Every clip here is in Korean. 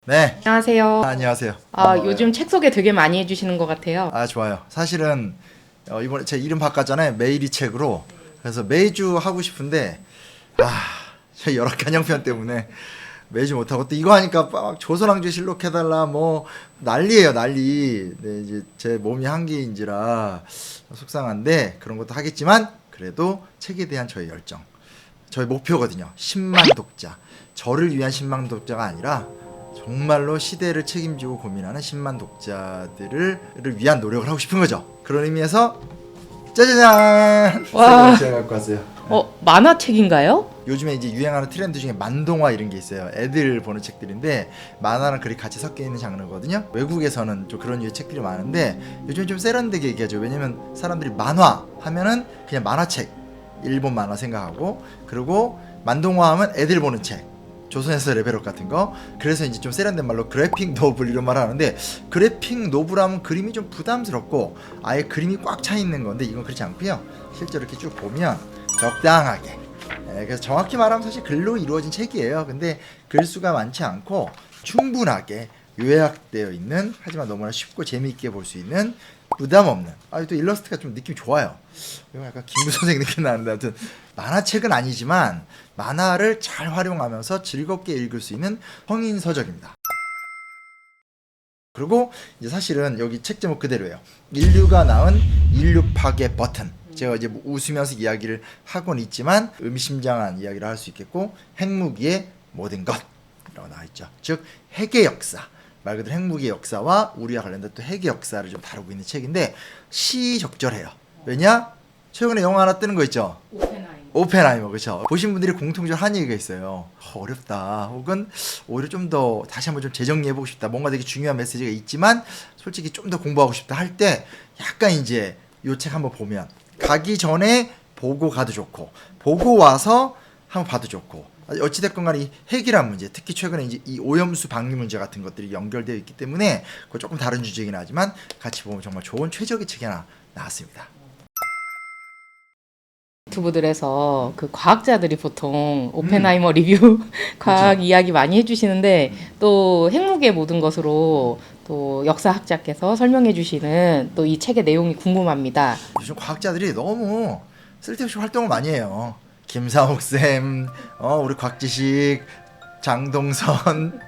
네. 안녕하세요. 안녕하세요. 요즘 책 소개 되게 많이 해주시는 것 같아요. 좋아요. 사실은 이번에 제 이름 바꿨잖아요. 매일이 책으로. 그래서 매주 하고 싶은데 제 열악한형편 때문에 매주 못하고, 또 이거 하니까 막 조선왕조실록 해달라 뭐 난리예요, 난리. 네, 이제 제 몸이 한계인지라 속상한데 그런 것도 하겠지만, 그래도 책에 대한 저의 열정, 저의 목표거든요. 10만 독자. 저를 위한 10만 독자가 아니라 정말로 시대를 책임지고 고민하는 10만 독자들을 위한 노력을 하고 싶은 거죠. 그런 의미에서 짜자잔! 와. 제가 갖고 왔어요. 만화책인가요? 요즘에 이제 유행하는 트렌드 중에 만동화 이런 게 있어요. 애들 보는 책들인데 만화랑 글이 같이 섞여 있는 장르거든요. 외국에서는 좀 그런 류의 책들이 많은데 요즘 좀 세련되게 얘기하죠. 왜냐면 사람들이 만화 하면은 그냥 만화책, 일본 만화 생각하고, 그리고 만동화 하면 애들 보는 책, 조선에서 레벨업 같은 거. 그래서 이제 좀 세련된 말로 그래픽 노블 이런 말을 하는데, 그래픽 노블 하면 그림이 좀 부담스럽고 아예 그림이 꽉 차 있는 건데, 이건 그렇지 않고요. 실제로 이렇게 쭉 보면 적당하게, 그래서 정확히 말하면 사실 글로 이루어진 책이에요. 근데 글수가 많지 않고 충분하게 요약되어 있는, 하지만 너무나 쉽고 재미있게 볼 수 있는, 부담 없는, 또 일러스트가 좀 느낌이 좋아요. 이거 약간 김구 선생 느낌 나는데, 아무튼 만화책은 아니지만 만화를 잘 활용하면서 즐겁게 읽을 수 있는 성인 서적입니다. 그리고 이제 사실은 여기 책 제목 그대로예요. 인류가 낳은 인류 파괴 버튼. 제가 이제 웃으면서 이야기를 하고는 있지만 의미심장한 이야기를 할 수 있겠고, 핵무기의 모든 것이라고 나와 있죠. 즉 핵의 역사, 말 그대로 핵무기의 역사와 우리와 관련된 또 핵의 역사를 좀 다루고 있는 책인데, 시적절해요. 왜냐? 최근에 영화 하나 뜨는 거 있죠. 오펜하이머, 그렇죠. 보신 분들이 공통적으로 한 얘기가 있어요. 어렵다, 혹은 오히려 좀 더 다시 한번 좀 재정리해보고 싶다, 뭔가 되게 중요한 메시지가 있지만 솔직히 좀 더 공부하고 싶다 할 때 약간 이제 요 책 한번 보면, 가기 전에 보고 가도 좋고 보고 와서 한번 봐도 좋고, 어찌됐건 간에 이 핵이란 문제, 특히 최근에 이제 이 오염수 방류 문제 같은 것들이 연결되어 있기 때문에 그거 조금 다른 주제이긴 하지만 같이 보면 정말 좋은 최적의 책이 하나 나왔습니다. 유튜브들에서 그 과학자들이 보통 오펜하이머 리뷰 과학 그렇죠. 이야기 많이 해주시는데, 또 핵무기의 모든 것으로 또 역사학자께서 설명해 주시는 또 이 책의 내용이 궁금합니다. 요즘 과학자들이 너무 쓸데없이 활동을 많이 해요. 김상욱 쌤, 우리 곽지식, 장동선,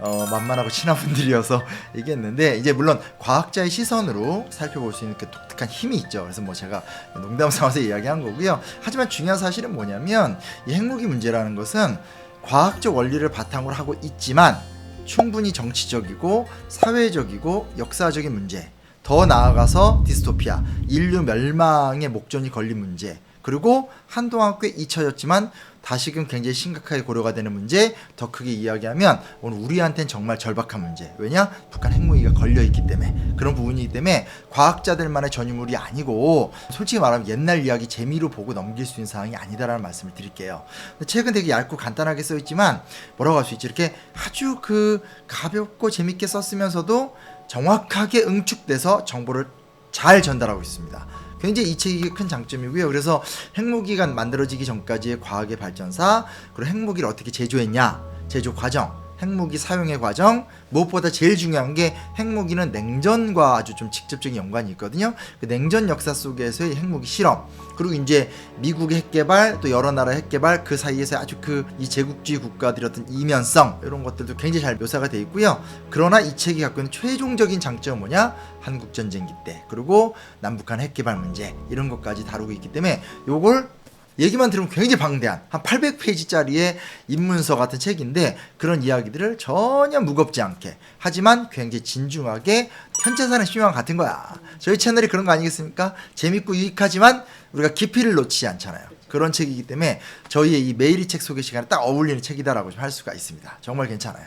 만만하고 친한 분들이어서 얘기했는데, 이제 물론 과학자의 시선으로 살펴볼 수 있는 그 독특한 힘이 있죠. 그래서 뭐 제가 농담 삼아서 이야기한 거고요. 하지만 중요한 사실은 뭐냐면, 이 핵무기 문제라는 것은 과학적 원리를 바탕으로 하고 있지만 충분히 정치적이고 사회적이고 역사적인 문제, 더 나아가서 디스토피아, 인류 멸망의 목전이 걸린 문제, 그리고 한동안 꽤 잊혀졌지만 다시금 굉장히 심각하게 고려가 되는 문제, 더 크게 이야기하면 오늘 우리한테는 정말 절박한 문제. 왜냐? 북한 핵무기가 걸려있기 때문에, 그런 부분이기 때문에 과학자들만의 전유물이 아니고, 솔직히 말하면 옛날 이야기 재미로 보고 넘길 수 있는 사항이 아니다라는 말씀을 드릴게요. 책은 되게 얇고 간단하게 써있지만 뭐라고 할 수 있지, 이렇게 아주 그 가볍고 재밌게 썼으면서도 정확하게 응축돼서 정보를 잘 전달하고 있습니다. 굉장히 이 책이 큰 장점이고요. 그래서 핵무기가 만들어지기 전까지의 과학의 발전사, 그리고 핵무기를 어떻게 제조했냐, 제조 과정, 핵무기 사용의 과정, 무엇보다 제일 중요한 게 핵무기는 냉전과 아주 좀 직접적인 연관이 있거든요. 그 냉전 역사 속에서의 핵무기 실험, 그리고 이제 미국의 핵개발, 또 여러 나라의 핵개발, 그 사이에서 아주 그 이 제국주의 국가들의 어떤 이면성, 이런 것들도 굉장히 잘 묘사가 되어 있고요. 그러나 이 책이 갖고 있는 최종적인 장점은 뭐냐? 한국전쟁기 때, 그리고 남북한 핵개발 문제, 이런 것까지 다루고 있기 때문에 요걸 얘기만 들으면 굉장히 방대한 한 800페이지짜리의 입문서 같은 책인데, 그런 이야기들을 전혀 무겁지 않게, 하지만 굉장히 진중하게, 현재 사는 신앙 같은 거야. 저희 채널이 그런 거 아니겠습니까? 재밌고 유익하지만 우리가 깊이를 놓치지 않잖아요. 그런 책이기 때문에 저희의 이 매일이 책 소개 시간에 딱 어울리는 책이다라고 좀 할 수가 있습니다. 정말 괜찮아요.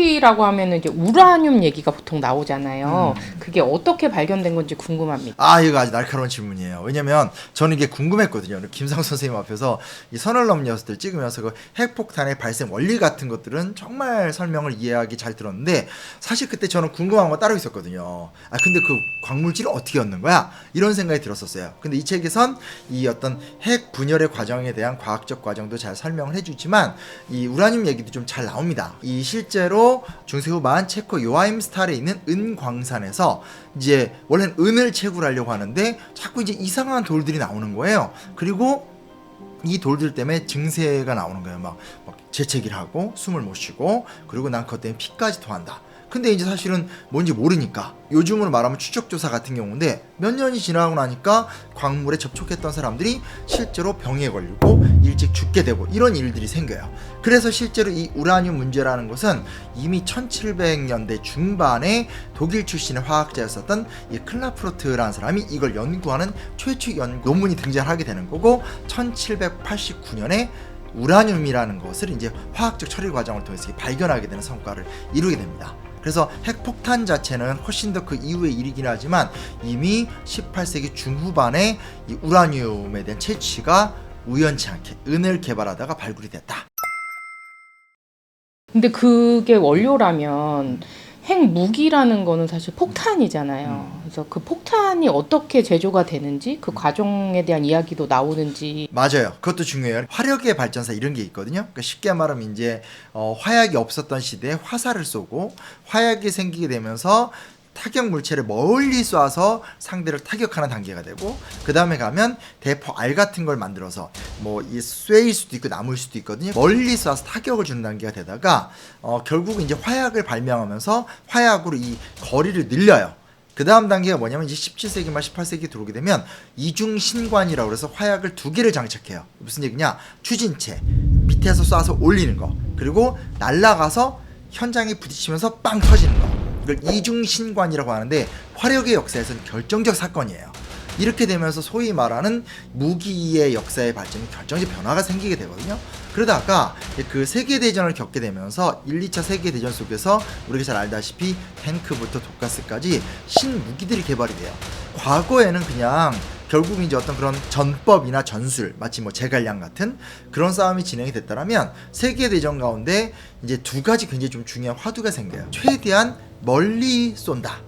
핵무기라고 하면은 이제 우라늄 얘기가 보통 나오잖아요. 그게 어떻게 발견된 건지 궁금합니다. 아, 이거 아주 날카로운 질문이에요. 왜냐면 저는 이게 궁금했거든요. 김상우 선생님 앞에서 이 선을 넘은 녀석들 찍으면서 그 핵폭탄의 발생 원리 같은 것들은 정말 설명을 이해하기 잘 들었는데, 사실 그때 저는 궁금한 거 따로 있었거든요. 아, 근데 그 광물질을 어떻게 얻는 거야? 이런 생각이 들었었어요. 근데 이 책에선 이 어떤 핵 분열의 과정에 대한 과학적 과정도 잘 설명을 해주지만, 이 우라늄 얘기도 좀 잘 나옵니다. 이 실제로 중세 후반 체코 요하임스탈에 있는 은광산에서 이제 원래는 은을 채굴하려고 하는데 자꾸 이제 이상한 돌들이 나오는 거예요. 그리고 이 돌들 때문에 증세가 나오는 거예요. 막 재채기를 하고 숨을 못 쉬고, 그리고 난 그것 때문에 피까지 토한다. 근데 이제 사실은 뭔지 모르니까, 요즘으로 말하면 추적조사 같은 경우인데, 몇 년이 지나고 나니까 광물에 접촉했던 사람들이 실제로 병에 걸리고 일찍 죽게 되고 이런 일들이 생겨요. 그래서 실제로 이 우라늄 문제라는 것은 이미 1700년대 중반에 독일 출신의 화학자였었던 이 클라프로트라는 사람이 이걸 연구하는 최초 논문이 등장하게 되는 거고, 1789년에 우라늄이라는 것을 이제 화학적 처리 과정을 통해서 발견하게 되는 성과를 이루게 됩니다. 그래서 핵폭탄 자체는 훨씬 더 그 이후의 일이긴 하지만, 이미 18세기 중후반에 이 우라늄에 대한 채취가 우연치 않게 은을 개발하다가 발굴이 됐다. 근데 그게 원료라면 핵무기라는 거는 사실 폭탄이잖아요. 그래서 그 폭탄이 어떻게 제조가 되는지, 그 과정에 대한 이야기도 나오는지. 맞아요. 그것도 중요해요. 화력의 발전사 이런 게 있거든요. 그러니까 쉽게 말하면 이제 화약이 없었던 시대에 화살을 쏘고, 화약이 생기게 되면서 타격 물체를 멀리 쏴서 상대를 타격하는 단계가 되고, 그 다음에 가면 대포 알 같은 걸 만들어서 뭐 이 쇠일 수도 있고 나무일 수도 있거든요. 멀리 쏴서 타격을 주는 단계가 되다가 결국은 이제 화약을 발명하면서 화약으로 이 거리를 늘려요. 그 다음 단계가 뭐냐면 이제 17세기 말 18세기 들어오게 되면 이중신관이라고 해서 화약을 2개를 장착해요. 무슨 얘기냐? 추진체, 밑에서 쏴서 올리는 거, 그리고 날아가서 현장에 부딪히면서 빵 터지는 거. 이걸 이중신관이라고 하는데, 화력의 역사에서는 결정적 사건이에요. 이렇게 되면서 소위 말하는 무기의 역사의 발전이 결정적 변화가 생기게 되거든요. 그러다가 그 세계대전을 겪게 되면서 1, 2차 세계대전 속에서 우리가 잘 알다시피 탱크부터 독가스까지 신무기들이 개발이 돼요. 과거에는 그냥 결국 이제 어떤 그런 전법이나 전술, 마치 뭐 제갈량 같은 그런 싸움이 진행이 됐다면, 세계대전 가운데 이제 두 가지 굉장히 좀 중요한 화두가 생겨요. 최대한 멀리 쏜다.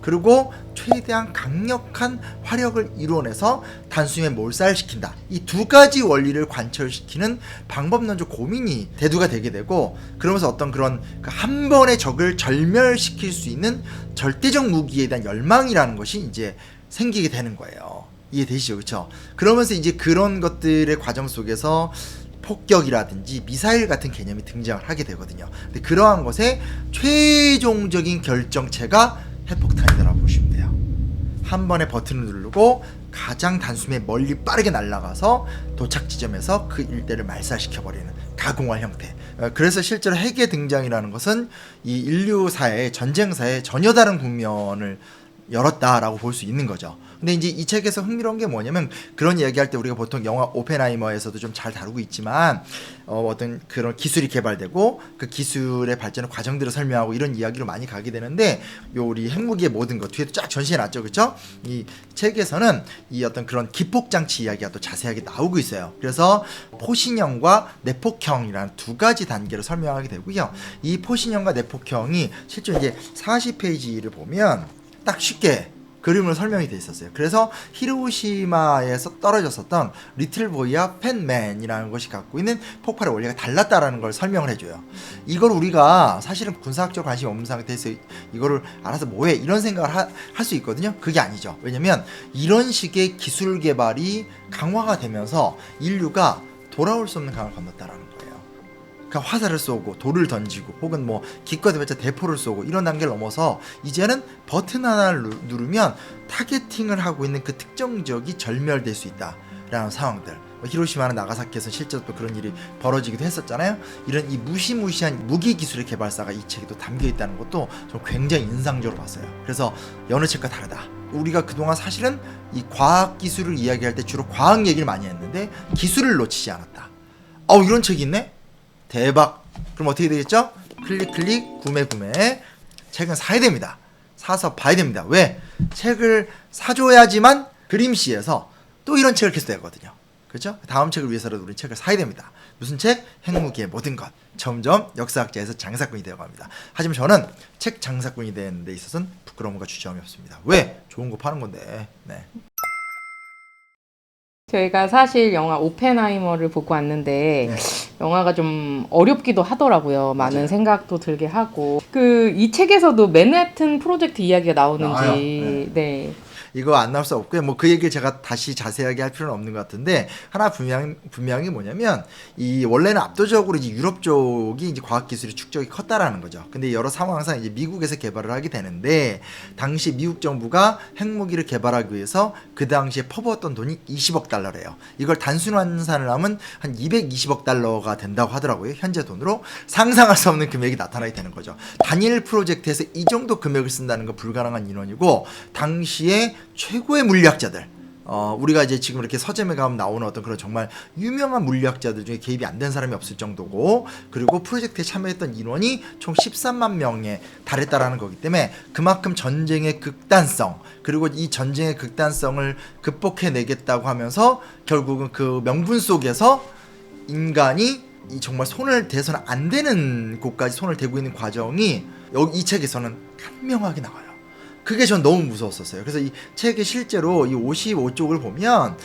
그리고 최대한 강력한 화력을 이뤄내서 단숨에 몰살시킨다. 이 두 가지 원리를 관철시키는 방법론적 고민이 대두가 되게 되고, 그러면서 어떤 그런 한 번의 적을 절멸시킬 수 있는 절대적 무기에 대한 열망이라는 것이 이제 생기게 되는 거예요. 이해되시죠? 그렇죠? 그러면서 이제 그런 것들의 과정 속에서 폭격이라든지 미사일 같은 개념이 등장을 하게 되거든요. 근데 그러한 것의 최종적인 결정체가 핵폭탄이라고 보시면 돼요. 한 번에 버튼을 누르고 가장 단숨에 멀리 빠르게 날아가서 도착 지점에서 그 일대를 말살시켜버리는 가공할 형태. 그래서 실제로 핵의 등장이라는 것은 이 인류사의 전쟁사의 전혀 다른 국면을 열었다라고 볼 수 있는 거죠. 근데 이제 이 책에서 흥미로운 게 뭐냐면, 그런 이야기할 때 우리가 보통 영화 오펜하이머에서도 좀 잘 다루고 있지만, 어떤 그런 기술이 개발되고 그 기술의 발전의 과정들을 설명하고 이런 이야기로 많이 가게 되는데, 요 우리 핵무기의 모든 것 뒤에도 쫙 전시해 놨죠. 그렇죠? 이 책에서는 이 어떤 그런 기폭 장치 이야기가 또 자세하게 나오고 있어요. 그래서 포신형과 내폭형이라는 두 가지 단계로 설명하게 되고요. 이 포신형과 내폭형이 실제 이제 40페이지를 보면 딱 쉽게 그림으로 설명이 돼 있었어요. 그래서 히로시마에서 떨어졌었던 리틀 보이와 팻맨이라는 것이 갖고 있는 폭발의 원리가 달랐다라는 걸 설명을 해줘요. 이걸 우리가 사실은 군사학적 관심이 없는 상태에서 이거를 알아서 뭐해 이런 생각을 할 수 있거든요. 그게 아니죠. 왜냐면 이런 식의 기술 개발이 강화가 되면서 인류가 돌아올 수 없는 강을 건넜다라는 거예요. 그러니까 화살을 쏘고 돌을 던지고 혹은 뭐 기껏 해봤자 대포를 쏘고 이런 단계를 넘어서 이제는 버튼 하나를 누르면 타겟팅을 하고 있는 그 특정 지역이 절멸될 수 있다라는 상황들. 히로시마나 나가사키에서 실제로 또 그런 일이 벌어지기도 했었잖아요. 이런 이 무시무시한 무기 기술의 개발사가 이 책에 또 담겨 있다는 것도 좀 굉장히 인상적으로 봤어요. 그래서 여느 책과 다르다. 우리가 그동안 사실은 이 과학 기술을 이야기할 때 주로 과학 얘기를 많이 했는데 기술을 놓치지 않았다. 이런 책이 있네? 대박. 그럼 어떻게 되겠죠? 클릭 구매. 책은 사야 됩니다. 사서 봐야 됩니다. 왜? 책을 사줘야지만 그림시에서 또 이런 책을 계속 내거든요. 그렇죠? 다음 책을 위해서라도 우리 책을 사야 됩니다. 무슨 책? 핵무기의 모든 것. 점점 역사학자에서 장사꾼이 되어갑니다. 하지만 저는 책 장사꾼이 되는 데 있어서는 부끄러움과 주저함이 없습니다. 왜? 좋은 거 파는 건데. 네. 저희가 사실 영화 오펜하이머를 보고 왔는데 네. 영화가 좀 어렵기도 하더라고요. 많은 맞아요. 생각도 들게 하고 이 책에서도 맨해튼 프로젝트 이야기가 나오는지 나와요. 네. 이거 안 나올 수 없고요. 뭐 그 얘기를 제가 다시 자세하게 할 필요는 없는 것 같은데 하나 분명히 뭐냐면 이 원래는 압도적으로 이제 유럽 쪽이 이제 과학 기술의 축적이 컸다라는 거죠. 근데 여러 상황상 이제 미국에서 개발을 하게 되는데 당시 미국 정부가 핵무기를 개발하기 위해서 그 당시에 퍼부었던 돈이 20억 달러래요. 이걸 단순 환산을 하면 한 220억 달러가 된다고 하더라고요. 현재 돈으로 상상할 수 없는 금액이 나타나게 되는 거죠. 단일 프로젝트에서 이 정도 금액을 쓴다는 건 불가능한 인원이고 당시에 최고의 물리학자들 우리가 이제 지금 이렇게 서점에 가면 나오는 어떤 그런 정말 유명한 물리학자들 중에 개입이 안 된 사람이 없을 정도고 그리고 프로젝트에 참여했던 인원이 총 13만 명에 달했다라는 거기 때문에 그만큼 전쟁의 극단성 그리고 이 전쟁의 극단성을 극복해내겠다고 하면서 결국은 그 명분 속에서 인간이 이 정말 손을 대서는 안 되는 곳까지 손을 대고 있는 과정이 여기 이 책에서는 간명하게 나와요. 그게 전 너무 무서웠었어요. 그래서 이 책의 실제로 이 55쪽을 보면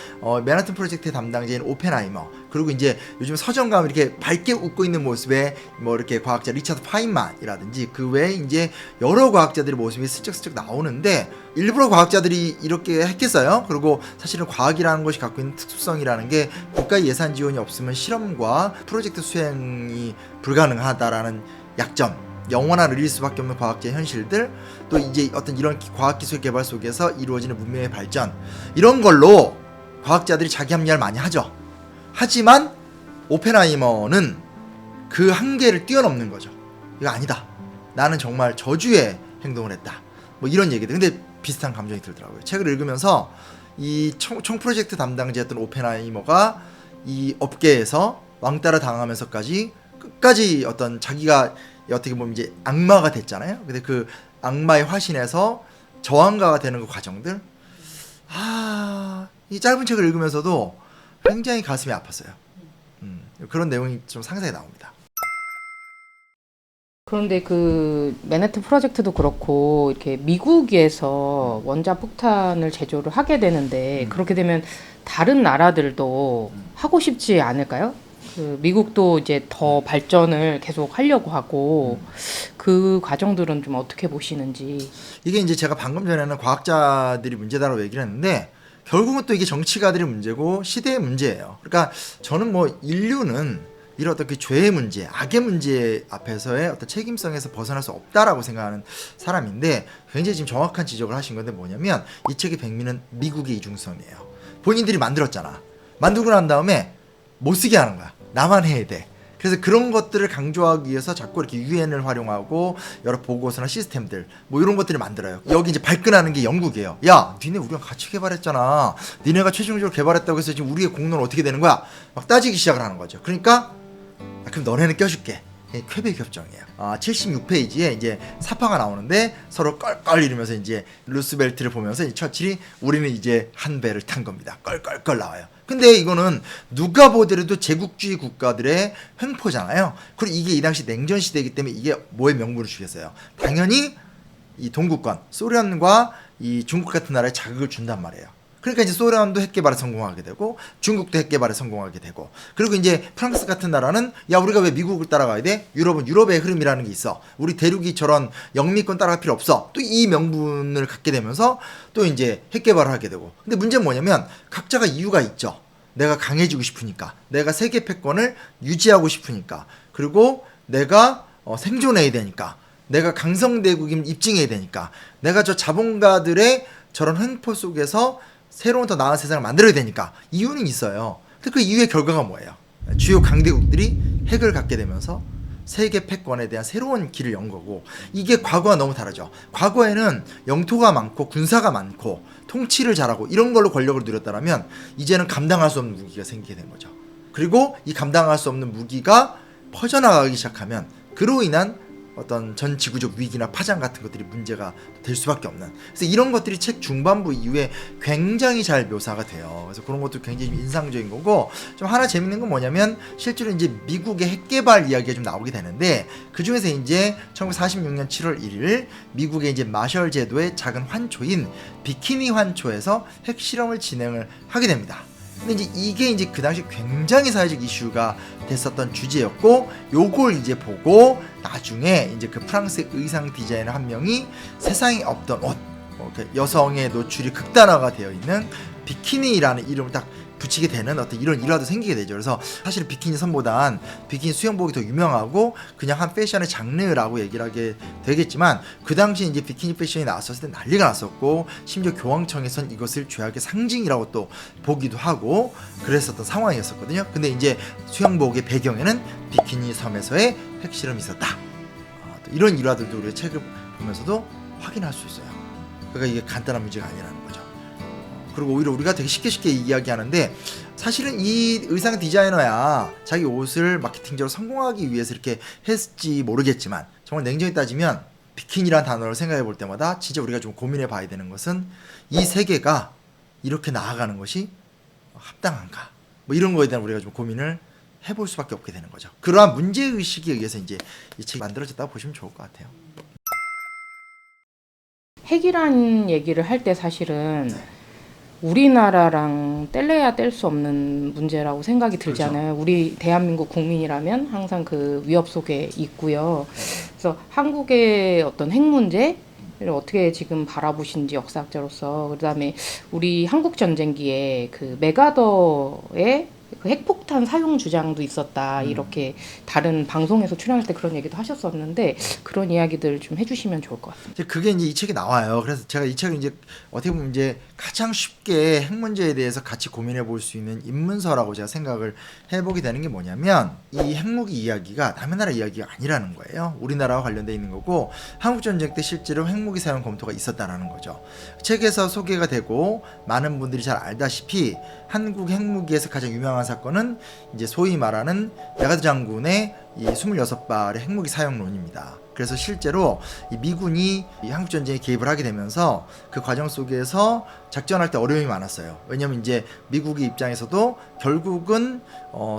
맨하튼 프로젝트 담당자인 오펜하이머 그리고 이제 요즘 서점 가면 이렇게 밝게 웃고 있는 모습에 뭐 이렇게 과학자 리차드 파인만이라든지 그 외에 이제 여러 과학자들의 모습이 슬쩍슬쩍 나오는데 일부러 과학자들이 이렇게 했겠어요. 그리고 사실은 과학이라는 것이 갖고 있는 특수성이라는 게 국가 예산 지원이 없으면 실험과 프로젝트 수행이 불가능하다라는 약점 영원한 의릴 수밖에 없는 과학계의 현실들 또 이제 어떤 이런 과학기술 개발 속에서 이루어지는 문명의 발전 이런 걸로 과학자들이 자기 합리화를 많이 하죠. 하지만 오펜하이머는 그 한계를 뛰어넘는 거죠. 이거 아니다. 나는 정말 저주의 행동을 했다. 뭐 이런 얘기들. 근데 비슷한 감정이 들더라고요. 책을 읽으면서 이 총 프로젝트 담당자였던 오펜하이머가 이 업계에서 왕따를 당하면서까지 끝까지 어떤 자기가 어떻게 보면 이제 악마가 됐잖아요. 근데 그 악마의 화신에서 저항가가 되는 그 과정들, 이 짧은 책을 읽으면서도 굉장히 가슴이 아팠어요. 그런 내용이 좀 상세히 나옵니다. 그런데 그 맨해튼 프로젝트도 그렇고 이렇게 미국에서 원자 폭탄을 제조를 하게 되는데 그렇게 되면 다른 나라들도 하고 싶지 않을까요? 그 미국도 이제 더 발전을 계속 하려고 하고 그 과정들은 좀 어떻게 보시는지. 이게 이제 제가 방금 전에는 과학자들이 문제다라고 얘기를 했는데 결국은 또 이게 정치가들의 문제고 시대의 문제예요. 그러니까 저는 뭐 인류는 이런 어떤 그 죄의 문제, 악의 문제 앞에서의 어떤 책임성에서 벗어날 수 없다라고 생각하는 사람인데 굉장히 지금 정확한 지적을 하신 건데 뭐냐면 이 책의 백미는 미국의 이중성이에요. 본인들이 만들었잖아. 만들고 난 다음에 못 쓰게 하는 거야. 나만 해야 돼. 그래서 그런 것들을 강조하기 위해서 자꾸 이렇게 유엔을 활용하고 여러 보고서나 시스템들 뭐 이런 것들을 만들어요. 여기 이제 발끈하는 게 영국이에요. 야, 니네 우리랑 같이 개발했잖아. 니네가 최종적으로 개발했다고 해서 지금 우리의 공로는 어떻게 되는 거야? 막 따지기 시작을 하는 거죠. 그러니까 그럼 너네는 껴줄게. 퀘벡 협정이에요. 76페이지에 이제 사파가 나오는데 서로 껄껄 이러면서 이제 루스벨트를 보면서 이 처칠이 우리는 이제 한 배를 탄 겁니다. 껄껄껄 나와요. 근데 이거는 누가 보더라도 제국주의 국가들의 횡포잖아요. 그리고 이게 이 당시 냉전 시대이기 때문에 이게 뭐의 명분을 주겠어요? 당연히 이 동구권 소련과 이 중국 같은 나라에 자극을 준단 말이에요. 그러니까 이제 소련도 핵 개발에 성공하게 되고 중국도 핵 개발에 성공하게 되고 그리고 이제 프랑스 같은 나라는 야 우리가 왜 미국을 따라가야 돼? 유럽은 유럽의 흐름이라는 게 있어. 우리 대륙이 저런 영미권 따라갈 필요 없어. 또 이 명분을 갖게 되면서 또 이제 핵 개발을 하게 되고 근데 문제는 뭐냐면 각자가 이유가 있죠. 내가 강해지고 싶으니까 내가 세계 패권을 유지하고 싶으니까 그리고 내가 생존해야 되니까 내가 강성대국임 입증해야 되니까 내가 저 자본가들의 저런 횡포 속에서 새로운 더 나은 세상을 만들어야 되니까 이유는 있어요. 근데 그 이유의 결과가 뭐예요? 주요 강대국들이 핵을 갖게 되면서 세계 패권에 대한 새로운 길을 연 거고 이게 과거와 너무 다르죠. 과거에는 영토가 많고 군사가 많고 통치를 잘하고 이런 걸로 권력을 누렸다면 이제는 감당할 수 없는 무기가 생기게 된 거죠. 그리고 이 감당할 수 없는 무기가 퍼져나가기 시작하면 그로 인한 어떤 전 지구적 위기나 파장 같은 것들이 문제가 될 수밖에 없는. 그래서 이런 것들이 책 중반부 이후에 굉장히 잘 묘사가 돼요. 그래서 그런 것도 굉장히 인상적인 거고, 좀 하나 재밌는 건 뭐냐면 실제로 이제 미국의 핵 개발 이야기가 좀 나오게 되는데, 그 중에서 이제 1946년 7월 1일 미국의 이제 마셜 제도의 작은 환초인 비키니 환초에서 핵 실험을 진행을 하게 됩니다. 근데 이제 이게 이제 그 당시 굉장히 사회적 이슈가 됐었던 주제였고, 요걸 이제 보고 나중에 이제 그 프랑스 의상 디자이너 한 명이 세상에 없던 옷, 여성의 노출이 극단화가 되어 있는 비키니라는 이름을 딱 붙이게 되는 어떤 이런 일화도 생기게 되죠. 그래서 사실 비키니 선보단 비키니 수영복이 더 유명하고 그냥 한 패션의 장르라고 얘기를 하게 되겠지만, 그 당시 이제 비키니 패션이 나왔었을 때 난리가 났었고, 심지어 교황청에선 이것을 죄악의 상징이라고 또 보기도 하고 그랬었던 상황이었었거든요. 근데 이제 수영복의 배경에는 비키니 섬에서의 핵실험이 있었다. 또 이런 일화들도 우리가 책을 보면서도 확인할 수 있어요. 그러니까 이게 간단한 문제가 아니라는 거죠. 그리고 오히려 우리가 되게 쉽게 이야기하는데, 사실은 이 의상 디자이너야 자기 옷을 마케팅적으로 성공하기 위해서 이렇게 했을지 모르겠지만, 정말 냉정히 따지면 비키니란 단어를 생각해 볼 때마다 진짜 우리가 좀 고민해 봐야 되는 것은, 이 세계가 이렇게 나아가는 것이 합당한가, 뭐 이런 거에 대한 우리가 좀 고민을 해볼 수밖에 없게 되는 거죠. 그러한 문제의식에 의해서 이제 이 책이 만들어졌다고 보시면 좋을 것 같아요. 핵이란 얘기를 할 때 사실은 우리나라랑 뗄래야 뗄 수 없는 문제라고 생각이 들잖아요. 그렇죠. 우리 대한민국 국민이라면 항상 그 위협 속에 있고요. 그래서 한국의 어떤 핵 문제를 어떻게 지금 바라보신지 역사학자로서, 그다음에 우리 한국 전쟁기에 그 메가더의 그 핵폭탄 사용 주장도 있었다, 이렇게 다른 방송에서 출연할 때 그런 얘기도 하셨었는데, 그런 이야기들 좀 해주시면 좋을 것 같습니다. 그게 이제 이 책에 나와요. 그래서 제가 이 책을 이제 어떻게 보면 이제 가장 쉽게 핵 문제에 대해서 같이 고민해 볼 수 있는 입문서라고 제가 생각을 해보게 되는 게 뭐냐면, 이 핵무기 이야기가 남의 나라 이야기가 아니라는 거예요. 우리나라와 관련돼 있는 거고, 한국 전쟁 때 실제로 핵무기 사용 검토가 있었다라는 거죠. 책에서 소개가 되고 많은 분들이 잘 알다시피, 한국 핵무기에서 가장 유명한 사건은 이제 소위 말하는 메가더 장군의 이 26발의 핵무기 사용론입니다. 그래서 실제로 이 미군이 이 한국 전쟁에 개입을 하게 되면서 그 과정 속에서 작전할 때 어려움이 많았어요. 왜냐면 이제 미국의 입장에서도 결국은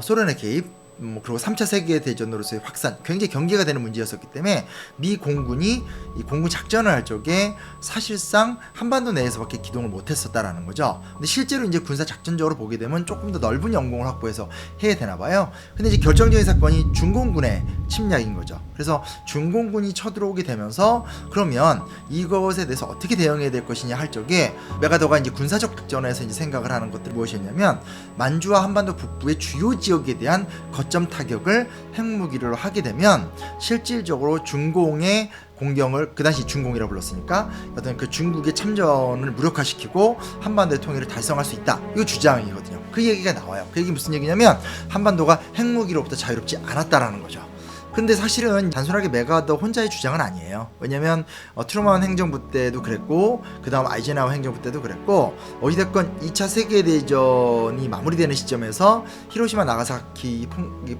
소련의 개입, 그리고 3차 세계대전으로서의 확산, 굉장히 경계가 되는 문제였었기 때문에 미 공군이 이 공군 작전을 할 적에 사실상 한반도 내에서밖에 기동을 못했었다라는 거죠. 근데 실제로 이제 군사 작전적으로 보게 되면 조금 더 넓은 영공을 확보해서 해야 되나 봐요. 근데 이제 결정적인 사건이 중공군의 침략인 거죠. 그래서 중공군이 쳐들어오게 되면서, 그러면 이것에 대해서 어떻게 대응해야 될 것이냐 할 적에 메가더가 이제 군사적 작전에서 이제 생각을 하는 것들이 무엇이었냐면, 만주와 한반도 북부의 주요 지역에 대한 거점 타격을 핵무기로 하게 되면 실질적으로 중공의 공격을, 그 당시 중공이라고 불렀으니까 어떤 그 중국의 참전을 무력화시키고 한반도의 통일을 달성할 수 있다, 이거 주장이거든요. 그 얘기가 나와요. 그 얘기 무슨 얘기냐면, 한반도가 핵무기로부터 자유롭지 않았다라는 거죠. 근데 사실은 단순하게 메가더 혼자의 주장은 아니에요. 왜냐면 트루먼 행정부 때도 그랬고, 그 다음 아이젠하워 행정부 때도 그랬고, 어찌됐건 2차 세계대전이 마무리되는 시점에서 히로시마 나가사키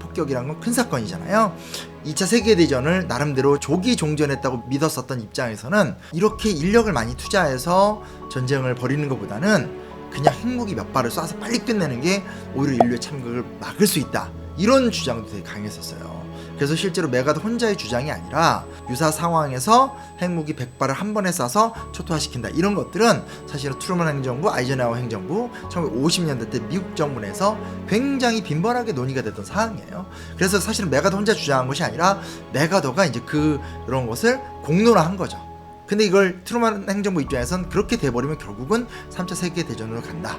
폭격이란 건 큰 사건이잖아요. 2차 세계대전을 나름대로 조기 종전했다고 믿었었던 입장에서는 이렇게 인력을 많이 투자해서 전쟁을 벌이는 것보다는 그냥 핵무기 몇 발을 쏴서 빨리 끝내는 게 오히려 인류의 참극을 막을 수 있다, 이런 주장도 되게 강했었어요. 그래서 실제로 메가더 혼자의 주장이 아니라 유사 상황에서 핵무기 100발을 한 번에 쏴서 초토화시킨다, 이런 것들은 사실은 트루먼 행정부, 아이젠하워 행정부 1950년대 때 미국 정부 내에서 굉장히 빈번하게 논의가 됐던 사항이에요. 그래서 사실은 메가더 혼자 주장한 것이 아니라 메가더가 이제 그런 것을 공론화한 거죠. 근데 이걸 트루먼 행정부 입장에선 그렇게 돼버리면 결국은 3차 세계대전으로 간다,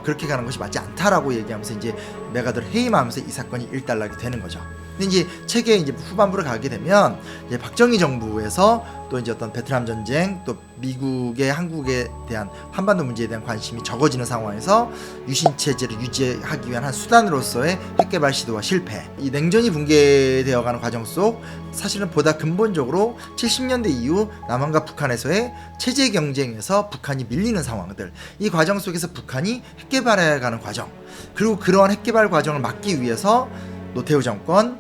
그렇게 가는 것이 맞지 않다라고 얘기하면서 이제 메가더를 해임하면서 이 사건이 일단락이 되는 거죠. 근데 이제 책의 이제 후반부로 가게 되면, 이제 박정희 정부에서 또 이제 어떤 베트남 전쟁, 또 미국의 한국에 대한 한반도 문제에 대한 관심이 적어지는 상황에서 유신 체제를 유지하기 위한 한 수단으로서의 핵 개발 시도와 실패, 이 냉전이 붕괴되어가는 과정 속 사실은 보다 근본적으로 70년대 이후 남한과 북한에서의 체제 경쟁에서 북한이 밀리는 상황들, 이 과정 속에서 북한이 핵 개발해가는 과정, 그리고 그러한 핵 개발 과정을 막기 위해서 노태우 정권,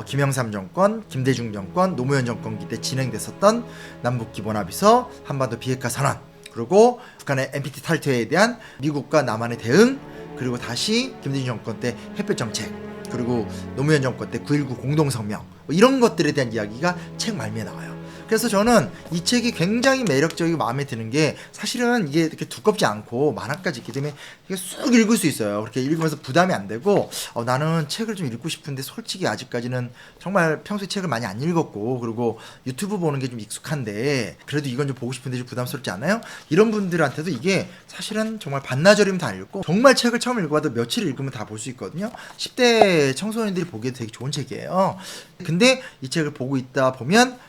김영삼 정권, 김대중 정권, 노무현 정권기 때 진행됐었던 남북 기본합의서, 한반도 비핵화 선언, 그리고 북한의 NPT 탈퇴에 대한 미국과 남한의 대응, 그리고 다시 김대중 정권 때 햇볕 정책, 그리고 노무현 정권 때 9.19 공동성명, 뭐 이런 것들에 대한 이야기가 책 말미에 나와요. 그래서 저는 이 책이 굉장히 매력적이고 마음에 드는 게, 사실은 이게 이렇게 두껍지 않고 만화까지 있기 때문에 이게 쑥 읽을 수 있어요. 그렇게 읽으면서 부담이 안 되고, 나는 책을 좀 읽고 싶은데 솔직히 아직까지는 정말 평소에 책을 많이 안 읽었고, 그리고 유튜브 보는 게 좀 익숙한데 그래도 이건 좀 보고 싶은데 좀 부담스럽지 않아요? 이런 분들한테도 이게 사실은 정말 반나절이면 다 읽고, 정말 책을 처음 읽어봐도 며칠 읽으면 다 볼 수 있거든요. 10대 청소년들이 보기에도 되게 좋은 책이에요. 근데 이 책을 보고 있다 보면,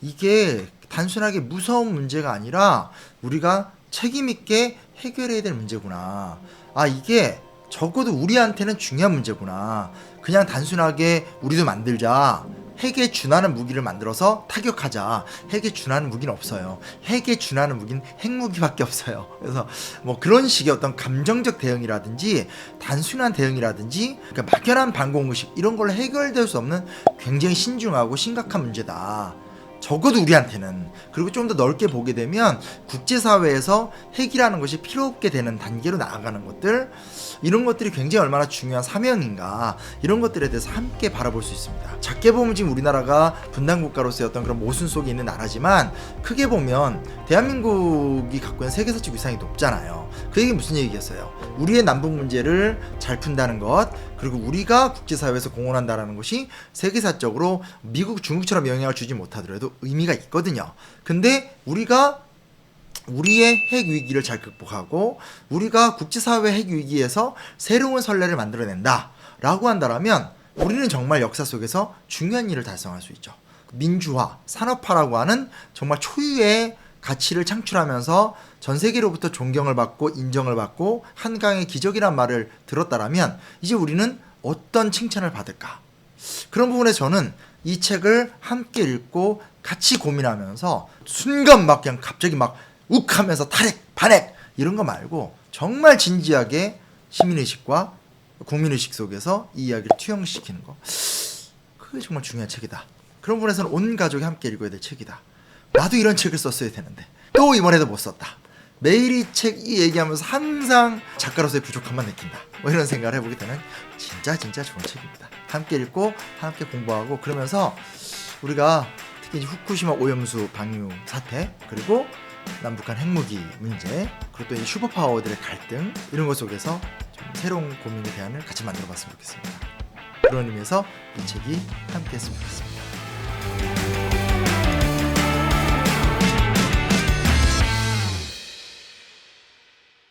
이게 단순하게 무서운 문제가 아니라 우리가 책임있게 해결해야 될 문제구나. 이게 적어도 우리한테는 중요한 문제구나. 그냥 단순하게 우리도 만들자, 핵에 준하는 무기를 만들어서 타격하자. 핵에 준하는 무기는 없어요. 핵에 준하는 무기는 핵무기밖에 없어요. 그래서 뭐 그런 식의 어떤 감정적 대응이라든지 단순한 대응이라든지, 그러니까 막연한 반공의식, 이런 걸로 해결될 수 없는 굉장히 신중하고 심각한 문제다. 적어도 우리한테는. 그리고 좀 더 넓게 보게 되면 국제사회에서 핵이라는 것이 필요 없게 되는 단계로 나아가는 것들, 이런 것들이 굉장히 얼마나 중요한 사명인가, 이런 것들에 대해서 함께 바라볼 수 있습니다. 작게 보면 지금 우리나라가 분단국가로서의 어떤 그런 모순 속에 있는 나라지만, 크게 보면 대한민국이 갖고 있는 세계사적 위상이 높잖아요. 그 얘기 무슨 얘기겠어요? 우리의 남북 문제를 잘 푼다는 것, 그리고 우리가 국제사회에서 공헌한다는 것이 세계사적으로 미국, 중국처럼 영향을 주지 못하더라도 의미가 있거든요. 근데 우리가 우리의 핵 위기를 잘 극복하고 우리가 국제사회 핵 위기에서 새로운 선례를 만들어낸다 라고 한다면, 우리는 정말 역사 속에서 중요한 일을 달성할 수 있죠. 민주화, 산업화라고 하는 정말 초유의 가치를 창출하면서 전 세계로부터 존경을 받고 인정을 받고 한강의 기적이란 말을 들었다라면, 이제 우리는 어떤 칭찬을 받을까? 그런 부분에 저는 이 책을 함께 읽고 같이 고민하면서 순간 막 그냥 갑자기 막 욱하면서 탈핵, 반핵 이런 거 말고 정말 진지하게 시민의식과 국민의식 속에서 이 이야기를 투영시키는 거, 그게 정말 중요한 책이다. 그런 부분에서는 온 가족이 함께 읽어야 될 책이다. 나도 이런 책을 썼어야 되는데 또 이번에도 못 썼다. 매일 이 책 이 얘기하면서 항상 작가로서의 부족함만 느낀다. 뭐 이런 생각을 해보게 되는 진짜 좋은 책입니다. 함께 읽고 함께 공부하고, 그러면서 우리가 특히 후쿠시마 오염수 방류 사태, 그리고 남북한 핵무기 문제, 그리고 또 이 슈퍼파워들의 갈등, 이런 것 속에서 좀 새로운 고민의 대안을 같이 만들어 봤으면 좋겠습니다. 그런 의미에서 이 책이 함께 했으면 좋겠습니다.